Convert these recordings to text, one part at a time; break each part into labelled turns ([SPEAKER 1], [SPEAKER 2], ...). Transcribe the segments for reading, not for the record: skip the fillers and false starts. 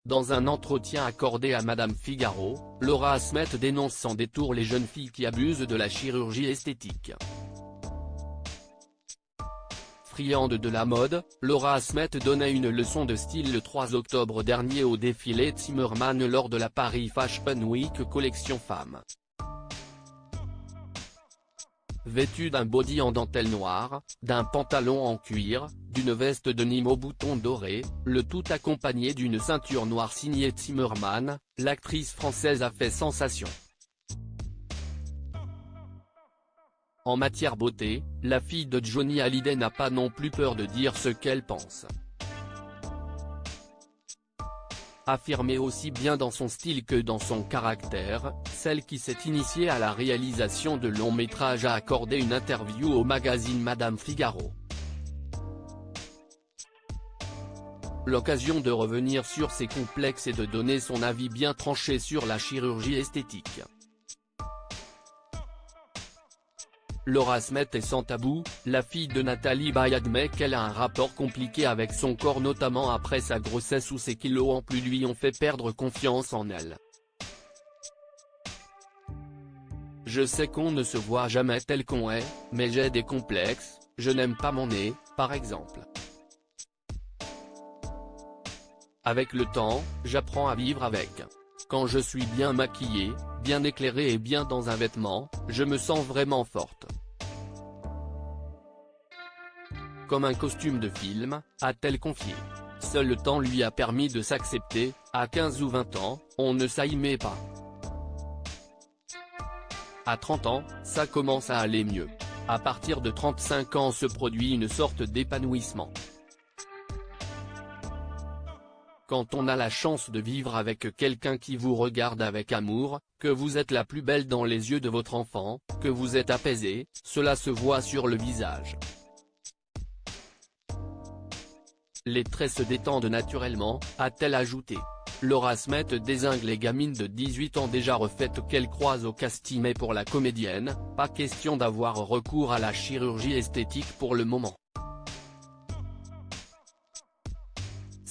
[SPEAKER 1] Dans un entretien accordé à Madame Figaro, Laura Asmet dénonce sans détour les jeunes filles qui abusent de la chirurgie esthétique. Friande de la mode, Laura Asmet donnait une leçon de style le 3 octobre dernier au défilé Zimmermann lors de la Paris Fashion Week collection femmes. Vêtue d'un body en dentelle noire, d'un pantalon en cuir, d'une veste de Nîmes aux boutons dorés, le tout accompagné d'une ceinture noire signée Zimmermann, l'actrice française a fait sensation. En matière beauté, la fille de Johnny Hallyday n'a pas non plus peur de dire ce qu'elle pense. Affirmée aussi bien dans son style que dans son caractère, celle qui s'est initiée à la réalisation de longs métrages a accordé une interview au magazine Madame Figaro. L'occasion de revenir sur ses complexes et de donner son avis bien tranché sur la chirurgie esthétique. Laura Asmet est sans tabou, la fille de Nathalie Baye admet qu'elle a un rapport compliqué avec son corps notamment après sa grossesse où ses kilos en plus lui ont fait perdre confiance en elle. Je sais qu'on ne se voit jamais tel qu'on est, mais j'ai des complexes, je n'aime pas mon nez, par exemple. Avec le temps, j'apprends à vivre avec. Quand je suis bien maquillée, bien éclairée et bien dans un vêtement, je me sens vraiment forte. Comme un costume de film, a-t-elle confié. Seul le temps lui a permis de s'accepter, à 15 ou 20 ans, on ne s'aimait pas. À 30 ans, ça commence à aller mieux. À partir de 35 ans se produit une sorte d'épanouissement. Quand on a la chance de vivre avec quelqu'un qui vous regarde avec amour, que vous êtes la plus belle dans les yeux de votre enfant, que vous êtes apaisé, cela se voit sur le visage. Les traits se détendent naturellement, a-t-elle ajouté. Laura Asmet dézingue les gamines de 18 ans déjà refaites qu'elle croise au casting mais pour la comédienne, pas question d'avoir recours à la chirurgie esthétique pour le moment.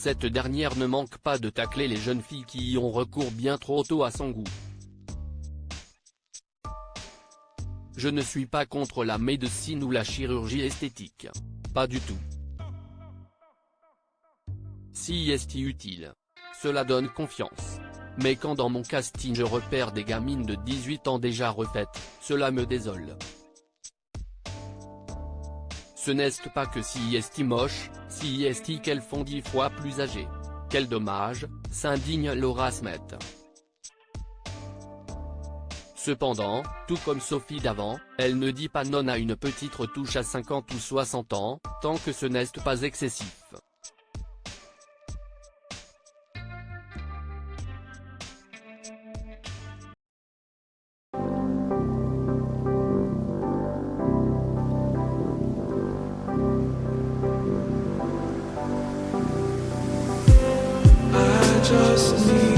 [SPEAKER 1] Cette dernière ne manque pas de tacler les jeunes filles qui y ont recours bien trop tôt à son goût. Je ne suis pas contre la médecine ou la chirurgie esthétique. Pas du tout. Si est utile. Cela donne confiance. Mais quand dans mon casting je repère des gamines de 18 ans déjà refaites, cela me désole. Ce n'est pas que si est moche, si est qu'elles font 10 fois plus âgées. Quel dommage, s'indigne Laura Asmet. Cependant, tout comme Sophie Davant, elle ne dit pas non à une petite retouche à 50 ou 60 ans, tant que ce n'est pas excessif.
[SPEAKER 2] Just need